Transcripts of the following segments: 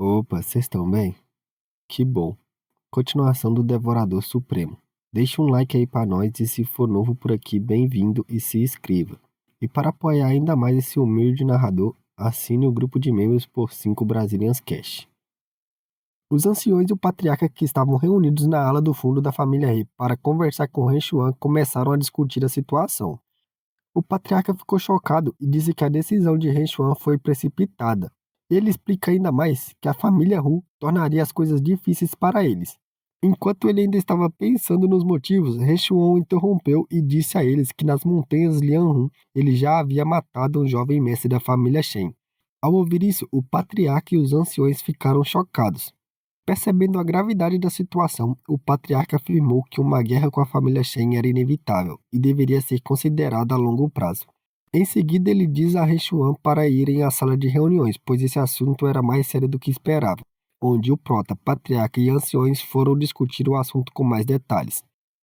Opa, vocês estão bem? Que bom. Continuação do Devorador Supremo. Deixe um like aí pra nós e se for novo por aqui, bem-vindo e se inscreva. E para apoiar ainda mais esse humilde narrador, assine o grupo de membros por 5 Brazilians Cash. Os anciões e o patriarca que estavam reunidos na ala do fundo da família Rei para conversar com Ren Xuan começaram a discutir a situação. O patriarca ficou chocado e disse que a decisão de Ren Xuan foi precipitada. Ele explica ainda mais que a família Hu tornaria as coisas difíceis para eles. Enquanto ele ainda estava pensando nos motivos, Ren Xuan o interrompeu e disse a eles que nas montanhas Lianhun ele já havia matado um jovem mestre da família Shen. Ao ouvir isso, o patriarca e os anciões ficaram chocados. Percebendo a gravidade da situação, o patriarca afirmou que uma guerra com a família Shen era inevitável e deveria ser considerada a longo prazo. Em seguida, ele diz a Rechuan para irem à sala de reuniões, pois esse assunto era mais sério do que esperava, onde o prota, patriarca e anciões foram discutir o assunto com mais detalhes.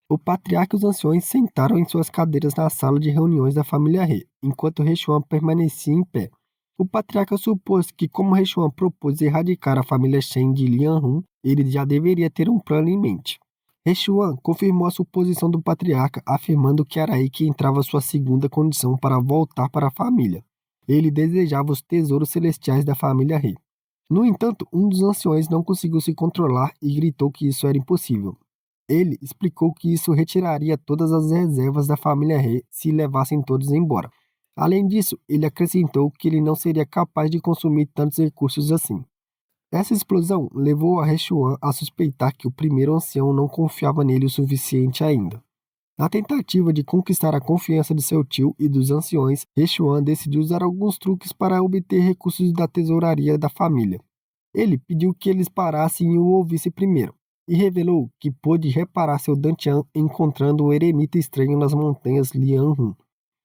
O patriarca e os anciões sentaram em suas cadeiras na sala de reuniões da família He, enquanto Rechuan permanecia em pé. O patriarca supôs que, como Rechuan propôs erradicar a família Shen de Lianhun, ele já deveria ter um plano em mente. Rechuan confirmou a suposição do patriarca, afirmando que era aí que entrava sua segunda condição para voltar para a família. Ele desejava os tesouros celestiais da família He. No entanto, um dos anciões não conseguiu se controlar e gritou que isso era impossível. Ele explicou que isso retiraria todas as reservas da família He se levassem todos embora. Além disso, ele acrescentou que ele não seria capaz de consumir tantos recursos assim. Essa explosão levou a Rechuan a suspeitar que o primeiro ancião não confiava nele o suficiente ainda. Na tentativa de conquistar a confiança de seu tio e dos anciões, Rechuan decidiu usar alguns truques para obter recursos da tesouraria da família. Ele pediu que eles parassem e o ouvissem primeiro, e revelou que pôde reparar seu Dantian encontrando um eremita estranho nas montanhas Lianhun.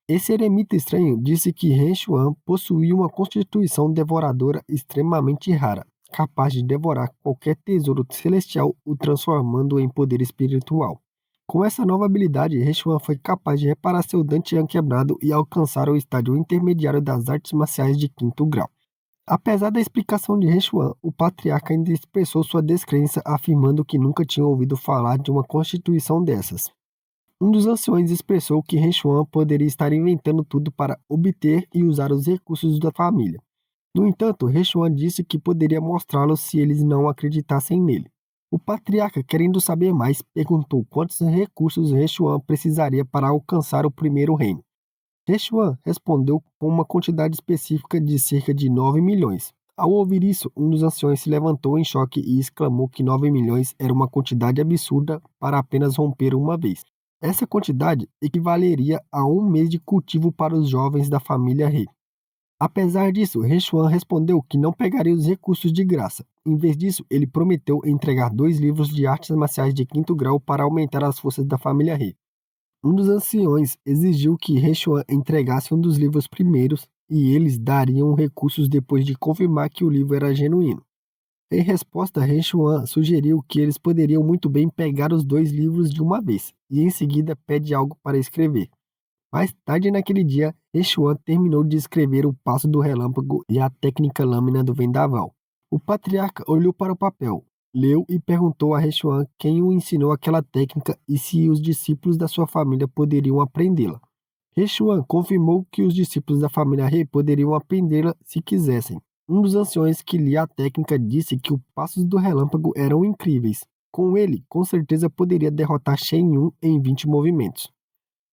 Esse eremita estranho disse que Ren Xuan possuía uma constituição devoradora extremamente rara, capaz de devorar qualquer tesouro celestial, o transformando em poder espiritual. Com essa nova habilidade, Ren Xuan foi capaz de reparar seu Dantian quebrado e alcançar o estágio intermediário das artes marciais de quinto grau. Apesar da explicação de Ren Xuan, o patriarca ainda expressou sua descrença, afirmando que nunca tinha ouvido falar de uma constituição dessas. Um dos anciões expressou que Ren Xuan poderia estar inventando tudo para obter e usar os recursos da família. No entanto, Ren Xuan disse que poderia mostrá-los se eles não acreditassem nele. O patriarca, querendo saber mais, perguntou quantos recursos Ren Xuan precisaria para alcançar o primeiro reino. Ren Xuan respondeu com uma quantidade específica de cerca de 9 milhões. Ao ouvir isso, um dos anciões se levantou em choque e exclamou que 9 milhões era uma quantidade absurda para apenas romper uma vez. Essa quantidade equivaleria a um mês de cultivo para os jovens da família He. Apesar disso, Ren Xuan respondeu que não pegaria os recursos de graça. Em vez disso, ele prometeu entregar 2 livros de artes marciais de quinto grau para aumentar as forças da família He. Um dos anciões exigiu que Ren Xuan entregasse um dos livros primeiros e eles dariam recursos depois de confirmar que o livro era genuíno. Em resposta, Ren Xuan sugeriu que eles poderiam muito bem pegar os 2 livros de uma vez, e em seguida pede algo para escrever. Mais tarde naquele dia, Ren Xuan terminou de escrever o passo do relâmpago e a técnica lâmina do vendaval. O patriarca olhou para o papel, leu e perguntou a Ren Xuan quem o ensinou aquela técnica e se os discípulos da sua família poderiam aprendê-la. Ren Xuan confirmou que os discípulos da família He poderiam aprendê-la se quisessem. Um dos anciões que lia a técnica disse que os passos do relâmpago eram incríveis. Com ele, com certeza poderia derrotar Shen Yun em 20 movimentos.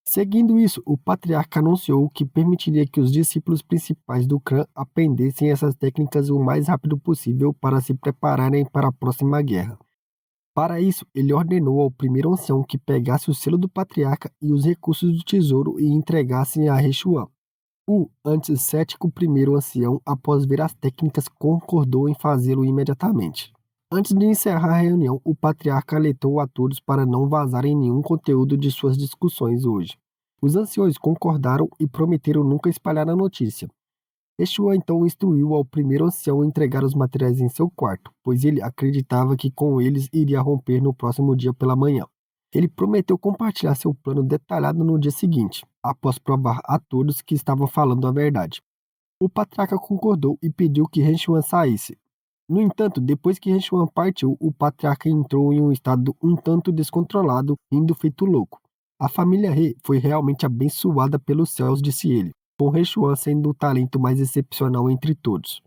Seguindo isso, o patriarca anunciou que permitiria que os discípulos principais do clã aprendessem essas técnicas o mais rápido possível para se prepararem para a próxima guerra. Para isso, ele ordenou ao primeiro ancião que pegasse o selo do patriarca e os recursos do tesouro e entregassem a Ren Xuan. O antes cético primeiro ancião, após ver as técnicas, concordou em fazê-lo imediatamente. Antes de encerrar a reunião, o patriarca alertou a todos para não vazarem nenhum conteúdo de suas discussões hoje. Os anciões concordaram e prometeram nunca espalhar a notícia. Yeshua então instruiu ao primeiro ancião a entregar os materiais em seu quarto, pois ele acreditava que com eles iria romper no próximo dia pela manhã. Ele prometeu compartilhar seu plano detalhado no dia seguinte, após provar a todos que estavam falando a verdade. O patriarca concordou e pediu que Ren Xuan saísse. No entanto, depois que Rechuan partiu, o patriarca entrou em um estado um tanto descontrolado, indo feito louco. A família He foi realmente abençoada pelos céus, disse ele, com Rechuan sendo o talento mais excepcional entre todos.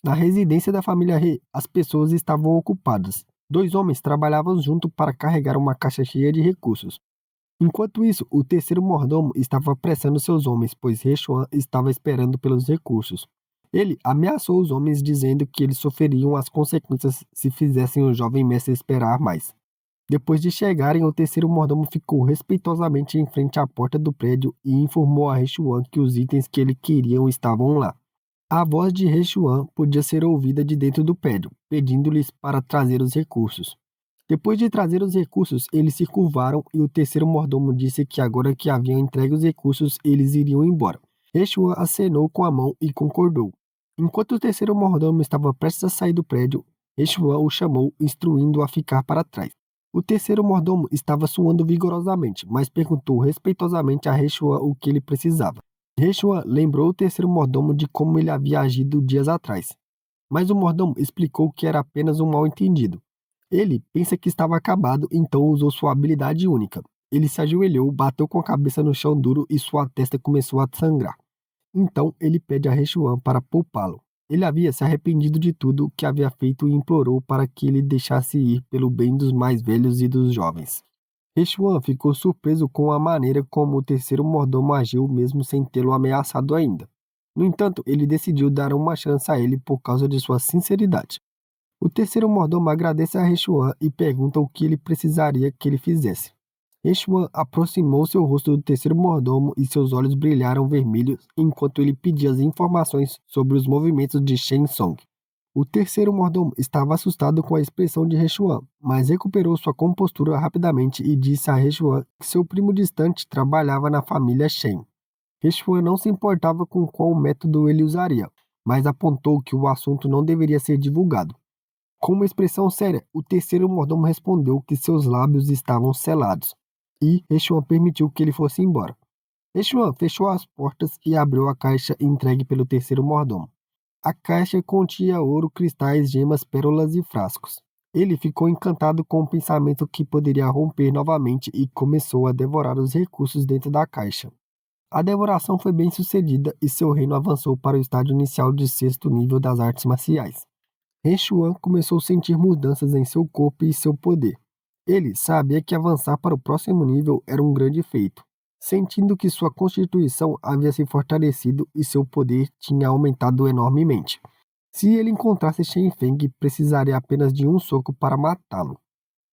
Na residência da família He, as pessoas estavam ocupadas. Dois homens trabalhavam junto para carregar uma caixa cheia de recursos. Enquanto isso, o terceiro mordomo estava apressando seus homens, pois Rechuan estava esperando pelos recursos. Ele ameaçou os homens dizendo que eles sofreriam as consequências se fizessem o jovem mestre esperar mais. Depois de chegarem, o terceiro mordomo ficou respeitosamente em frente à porta do prédio e informou a Rechuan que os itens que ele queriam estavam lá. A voz de Rechuan podia ser ouvida de dentro do prédio, pedindo-lhes para trazer os recursos. Depois de trazer os recursos, eles se curvaram e o terceiro mordomo disse que agora que haviam entregue os recursos, eles iriam embora. Rechuan acenou com a mão e concordou. Enquanto o terceiro mordomo estava prestes a sair do prédio, Rechuan o chamou, instruindo-o a ficar para trás. O terceiro mordomo estava suando vigorosamente, mas perguntou respeitosamente a Rechuan o que ele precisava. Rechuan lembrou o terceiro mordomo de como ele havia agido dias atrás, mas o mordomo explicou que era apenas um mal-entendido. Ele pensa que estava acabado, então usou sua habilidade única. Ele se ajoelhou, bateu com a cabeça no chão duro e sua testa começou a sangrar. Então ele pede a Rechuan para poupá-lo. Ele havia se arrependido de tudo o que havia feito e implorou para que ele deixasse ir pelo bem dos mais velhos e dos jovens. Rechuan ficou surpreso com a maneira como o terceiro mordomo agiu mesmo sem tê-lo ameaçado ainda. No entanto, ele decidiu dar uma chance a ele por causa de sua sinceridade. O terceiro mordomo agradece a Rechuan e pergunta o que ele precisaria que ele fizesse. Rechuan aproximou seu rosto do terceiro mordomo e seus olhos brilharam vermelhos enquanto ele pedia as informações sobre os movimentos de Shen Song. O terceiro mordomo estava assustado com a expressão de Rechuan, mas recuperou sua compostura rapidamente e disse a Rechuan que seu primo distante trabalhava na família Shen. Rechuan não se importava com qual método ele usaria, mas apontou que o assunto não deveria ser divulgado. Com uma expressão séria, o terceiro mordomo respondeu que seus lábios estavam selados, e Rechuan permitiu que ele fosse embora. Rechuan fechou as portas e abriu a caixa entregue pelo terceiro mordomo. A caixa continha ouro, cristais, gemas, pérolas e frascos. Ele ficou encantado com o pensamento que poderia romper novamente e começou a devorar os recursos dentro da caixa. A devoração foi bem sucedida e seu reino avançou para o estágio inicial de sexto nível das artes marciais. Rechuan começou a sentir mudanças em seu corpo e seu poder. Ele sabia que avançar para o próximo nível era um grande feito, sentindo que sua constituição havia se fortalecido e seu poder tinha aumentado enormemente. Se ele encontrasse Shen Feng, precisaria apenas de um soco para matá-lo.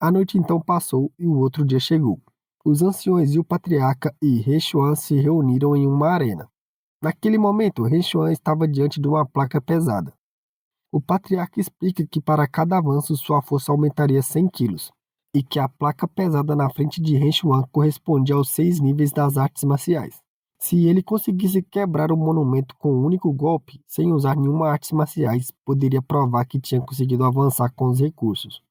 A noite então passou e o outro dia chegou. Os anciões e o patriarca e Rechuan se reuniram em uma arena. Naquele momento, Rechuan estava diante de uma placa pesada. O patriarca explica que para cada avanço sua força aumentaria 100 quilos, e que a placa pesada na frente de Rechuan correspondia aos 6 níveis das artes marciais. Se ele conseguisse quebrar o monumento com um único golpe, sem usar nenhuma arte marciais, poderia provar que tinha conseguido avançar com os recursos.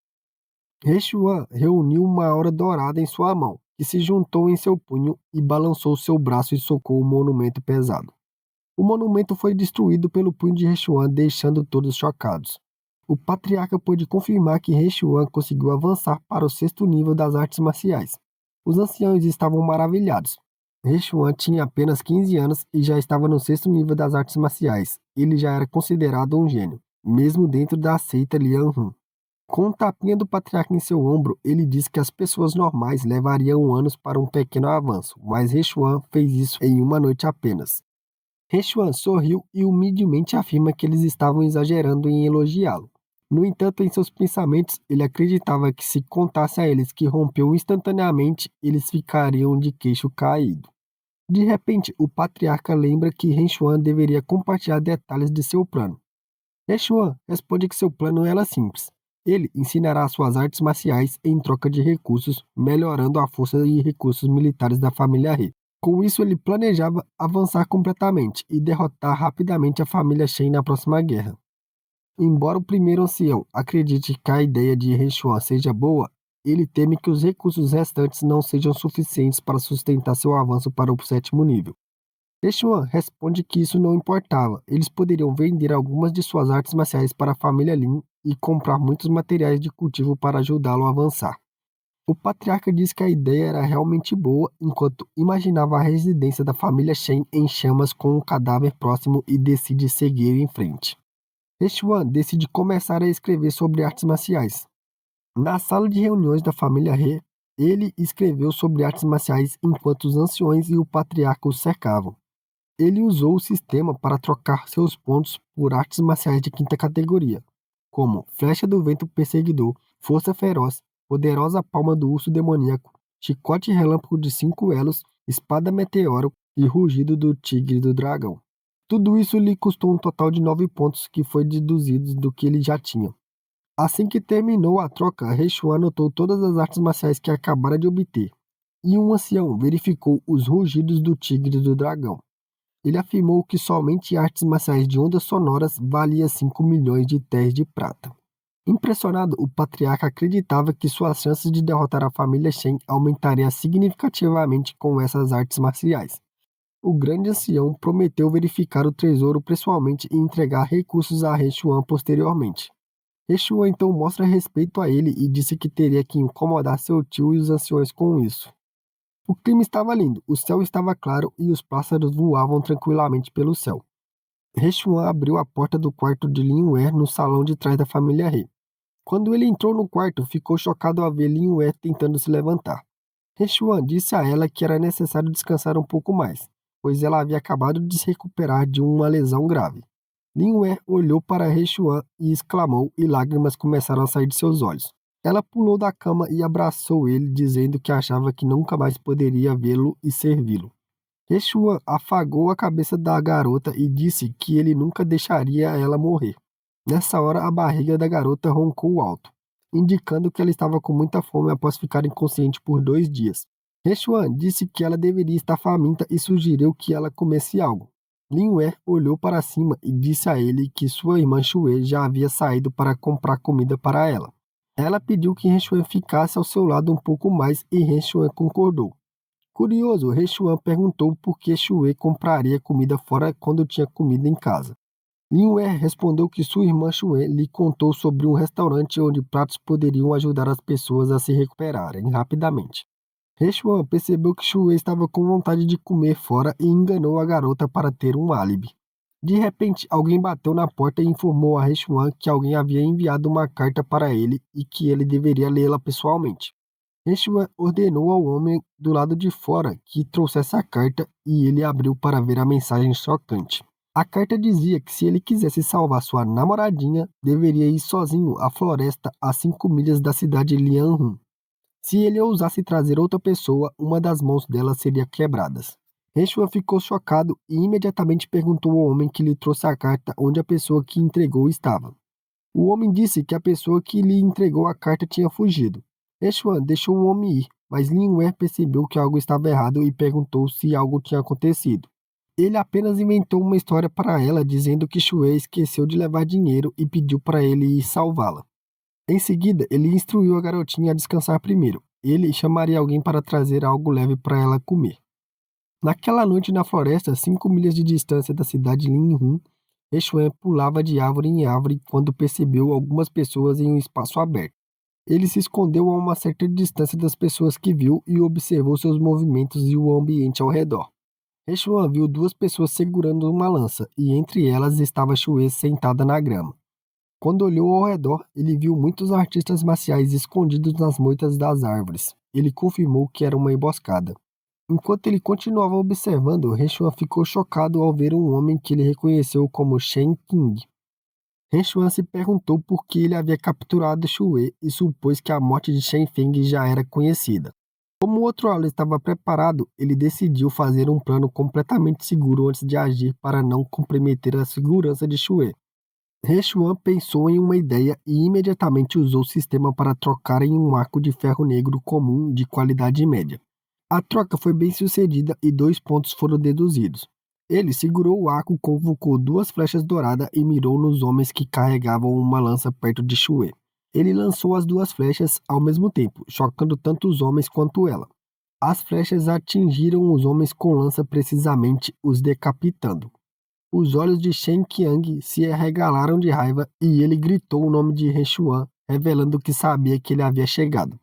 Rechuan reuniu uma aura dourada em sua mão, que se juntou em seu punho e balançou seu braço e socou o monumento pesado. O monumento foi destruído pelo punho de Rechuan, deixando todos chocados. O patriarca pôde confirmar que Rechuan conseguiu avançar para o sexto nível das artes marciais. Os anciãos estavam maravilhados. Rechuan tinha apenas 15 anos e já estava no sexto nível das artes marciais. Ele já era considerado um gênio, mesmo dentro da seita Lianhun. Com um tapinha do patriarca em seu ombro, ele disse que as pessoas normais levariam anos para um pequeno avanço, mas Rechuan fez isso em uma noite apenas. Rechuan sorriu e humildemente afirma que eles estavam exagerando em elogiá-lo. No entanto, em seus pensamentos, ele acreditava que se contasse a eles que rompeu instantaneamente, eles ficariam de queixo caído. De repente, o patriarca lembra que Rechuan deveria compartilhar detalhes de seu plano. Rechuan responde que seu plano era simples. Ele ensinará suas artes marciais em troca de recursos, melhorando a força e recursos militares da família He. Com isso, ele planejava avançar completamente e derrotar rapidamente a família Shen na próxima guerra. Embora o primeiro ancião acredite que a ideia de Rechuan seja boa, ele teme que os recursos restantes não sejam suficientes para sustentar seu avanço para o sétimo nível. Rechuan responde que isso não importava, eles poderiam vender algumas de suas artes marciais para a família Lin e comprar muitos materiais de cultivo para ajudá-lo a avançar. O patriarca disse que a ideia era realmente boa, enquanto imaginava a residência da família Shen em chamas com um cadáver próximo e decide seguir em frente. Hechuan decide começar a escrever sobre artes marciais. Na sala de reuniões da família He, ele escreveu sobre artes marciais enquanto os anciões e o patriarca o cercavam. Ele usou o sistema para trocar seus pontos por artes marciais de quinta categoria, como Flecha do Vento Perseguidor, Força Feroz, Poderosa Palma do Urso Demoníaco, Chicote Relâmpago de 5 elos, Espada Meteoro e Rugido do Tigre do Dragão. Tudo isso lhe custou um total de 9 pontos que foi deduzidos do que ele já tinha. Assim que terminou a troca, Hechuan anotou todas as artes marciais que acabara de obter, e um ancião verificou os rugidos do Tigre do Dragão. Ele afirmou que somente artes marciais de ondas sonoras valia 5 milhões de terres de prata. Impressionado, o patriarca acreditava que suas chances de derrotar a família Shen aumentariam significativamente com essas artes marciais. O grande ancião prometeu verificar o tesouro pessoalmente e entregar recursos a Hechuan posteriormente. Hechuan então mostra respeito a ele e disse que teria que incomodar seu tio e os anciões com isso. O clima estava lindo, o céu estava claro e os pássaros voavam tranquilamente pelo céu. Hechuan abriu a porta do quarto de Lin no salão de trás da família He. Quando ele entrou no quarto, ficou chocado ao ver Lin tentando se levantar. Hechuan disse a ela que era necessário descansar um pouco mais, pois ela havia acabado de se recuperar de uma lesão grave. Lin olhou para Hechuan e exclamou e lágrimas começaram a sair de seus olhos. Ela pulou da cama e abraçou ele, dizendo que achava que nunca mais poderia vê-lo e servi-lo. Hechuan afagou a cabeça da garota e disse que ele nunca deixaria ela morrer. Nessa hora, a barriga da garota roncou alto, indicando que ela estava com muita fome após ficar inconsciente por 2 dias. Hechuan disse que ela deveria estar faminta e sugeriu que ela comesse algo. Lin olhou para cima e disse a ele que sua irmã Xue já havia saído para comprar comida para ela. Ela pediu que Hechuan ficasse ao seu lado um pouco mais e Hechuan concordou. Curioso, Hechuan perguntou por que Xue compraria comida fora quando tinha comida em casa. Lin respondeu que sua irmã Xue lhe contou sobre um restaurante onde pratos poderiam ajudar as pessoas a se recuperarem rapidamente. Hechuan percebeu que Xue estava com vontade de comer fora e enganou a garota para ter um álibi. De repente, alguém bateu na porta e informou a Hechuan que alguém havia enviado uma carta para ele e que ele deveria lê-la pessoalmente. Hechuan ordenou ao homem do lado de fora que trouxesse a carta e ele abriu para ver a mensagem chocante. A carta dizia que se ele quisesse salvar sua namoradinha, deveria ir sozinho à floresta a 5 milhas da cidade de Lianhun. Se ele ousasse trazer outra pessoa, uma das mãos dela seria quebrada. Hechuan ficou chocado e imediatamente perguntou ao homem que lhe trouxe a carta onde a pessoa que entregou estava. O homem disse que a pessoa que lhe entregou a carta tinha fugido. Hechuan deixou o homem ir, mas Lin percebeu que algo estava errado e perguntou se algo tinha acontecido. Ele apenas inventou uma história para ela dizendo que Xue esqueceu de levar dinheiro e pediu para ele ir salvá-la. Em seguida, ele instruiu a garotinha a descansar primeiro. Ele chamaria alguém para trazer algo leve para ela comer. Naquela noite na floresta, 5 milhas de distância da cidade de Linhun, Hechuan pulava de árvore em árvore quando percebeu algumas pessoas em um espaço aberto. Ele se escondeu a uma certa distância das pessoas que viu e observou seus movimentos e o ambiente ao redor. Hechuan viu 2 pessoas segurando uma lança e entre elas estava Xue sentada na grama. Quando olhou ao redor, ele viu muitos artistas marciais escondidos nas moitas das árvores. Ele confirmou que era uma emboscada. Enquanto ele continuava observando, Hechuan ficou chocado ao ver um homem que ele reconheceu como Shen Qing. Hechuan se perguntou por que ele havia capturado Xue e supôs que a morte de Shen Feng já era conhecida. Como o outro aula estava preparado, ele decidiu fazer um plano completamente seguro antes de agir para não comprometer a segurança de Xue. Hechuan pensou em uma ideia e imediatamente usou o sistema para trocar em um arco de ferro negro comum de qualidade média. A troca foi bem sucedida e 2 pontos foram deduzidos. Ele segurou o arco, convocou 2 flechas douradas e mirou nos homens que carregavam uma lança perto de Xue. Ele lançou as 2 flechas ao mesmo tempo, chocando tanto os homens quanto ela. As flechas atingiram os homens com lança precisamente, os decapitando. Os olhos de Shen Qiang se arregalaram de raiva e ele gritou o nome de Reshuan, revelando que sabia que ele havia chegado.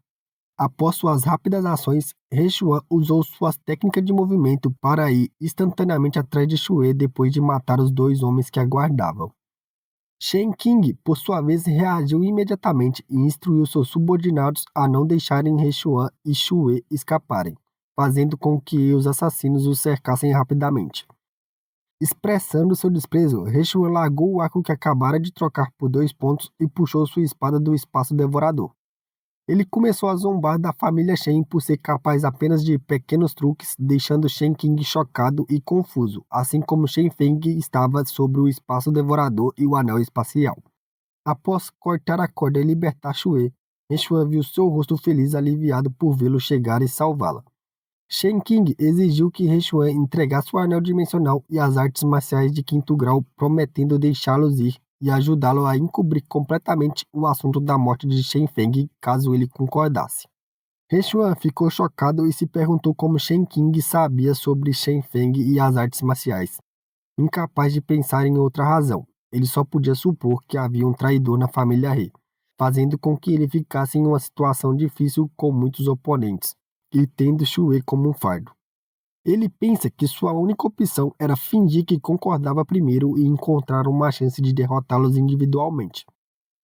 Após suas rápidas ações, Reshuan usou suas técnicas de movimento para ir instantaneamente atrás de Shue depois de matar os dois homens que aguardavam. Shen Qing, por sua vez, reagiu imediatamente e instruiu seus subordinados a não deixarem Reshuan e Shue escaparem, fazendo com que os assassinos os cercassem rapidamente. Expressando seu desprezo, Reshuan largou o arco que acabara de trocar por 2 pontos e puxou sua espada do espaço devorador. Ele começou a zombar da família Shen por ser capaz apenas de pequenos truques, deixando Shen Qing chocado e confuso, assim como Shen Feng estava sobre o espaço devorador e o anel espacial. Após cortar a corda e libertar Shue, Reshuan viu seu rosto feliz aliviado por vê-lo chegar e salvá-la. Shen Qing exigiu que Reshuan entregasse o anel dimensional e as artes marciais de 5º grau, prometendo deixá-los ir e ajudá-lo a encobrir completamente o assunto da morte de Shen Feng caso ele concordasse. Reshuan ficou chocado e se perguntou como Shen Qing sabia sobre Shen Feng e as artes marciais. Incapaz de pensar em outra razão, ele só podia supor que havia um traidor na família He, fazendo com que ele ficasse em uma situação difícil com muitos oponentes, e tendo Shue como um fardo. Ele pensa que sua única opção era fingir que concordava primeiro e encontrar uma chance de derrotá-los individualmente.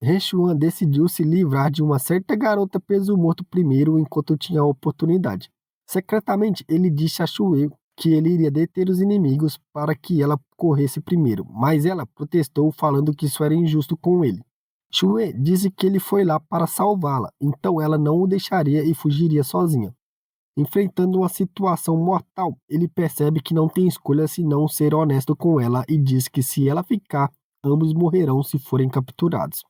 Reshuan decidiu se livrar de uma certa garota peso morto primeiro enquanto tinha a oportunidade. Secretamente, ele disse a Shue que ele iria deter os inimigos para que ela corresse primeiro, mas ela protestou falando que isso era injusto com ele. Shue disse que ele foi lá para salvá-la, então ela não o deixaria e fugiria sozinha. Enfrentando uma situação mortal, ele percebe que não tem escolha senão ser honesto com ela e diz que se ela ficar, ambos morrerão se forem capturados.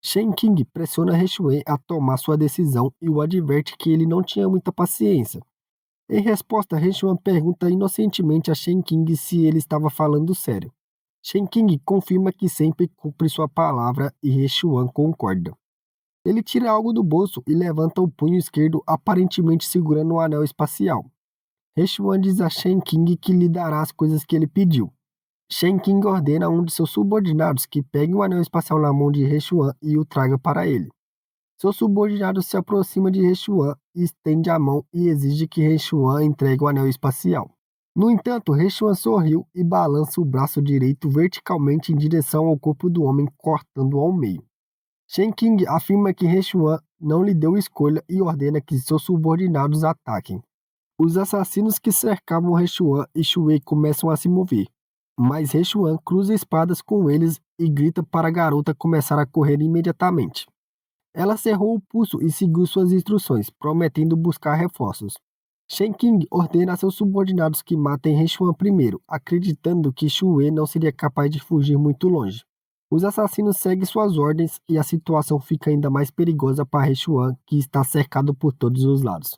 Shen Qing pressiona Reshuan a tomar sua decisão e o adverte que ele não tinha muita paciência. Em resposta, Reshuan pergunta inocentemente a Shen Qing se ele estava falando sério. Shen Qing confirma que sempre cumpre sua palavra e Reshuan concorda. Ele tira algo do bolso e levanta o punho esquerdo, aparentemente segurando o anel espacial. Reshuan diz a Shen Qing que lhe dará as coisas que ele pediu. Shen Qing ordena a um de seus subordinados que pegue o anel espacial na mão de Reshuan e o traga para ele. Seu subordinado se aproxima de Reshuan, estende a mão e exige que Reshuan entregue o anel espacial. No entanto, Reshuan sorriu e balança o braço direito verticalmente em direção ao corpo do homem, cortando-o ao meio. Shen Qing afirma que Reshuan não lhe deu escolha e ordena que seus subordinados ataquem. Os assassinos que cercavam Reshuan e Shue começam a se mover, mas Reshuan cruza espadas com eles e grita para a garota começar a correr imediatamente. Ela cerrou o pulso e seguiu suas instruções, prometendo buscar reforços. Shen Qing ordena a seus subordinados que matem Reshuan primeiro, acreditando que Shue não seria capaz de fugir muito longe. Os assassinos seguem suas ordens e a situação fica ainda mais perigosa para Reshuan, que está cercado por todos os lados.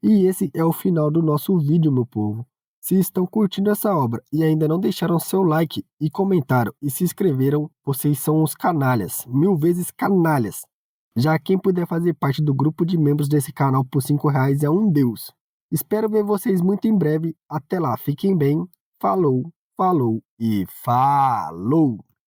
E esse é o final do nosso vídeo, meu povo. Se estão curtindo essa obra e ainda não deixaram seu like e comentaram e se inscreveram, vocês são uns canalhas, 1000 vezes canalhas. Já quem puder fazer parte do grupo de membros desse canal por R$ 5 é um deus. Espero ver vocês muito em breve. Até lá, fiquem bem. Falou, falou e falou!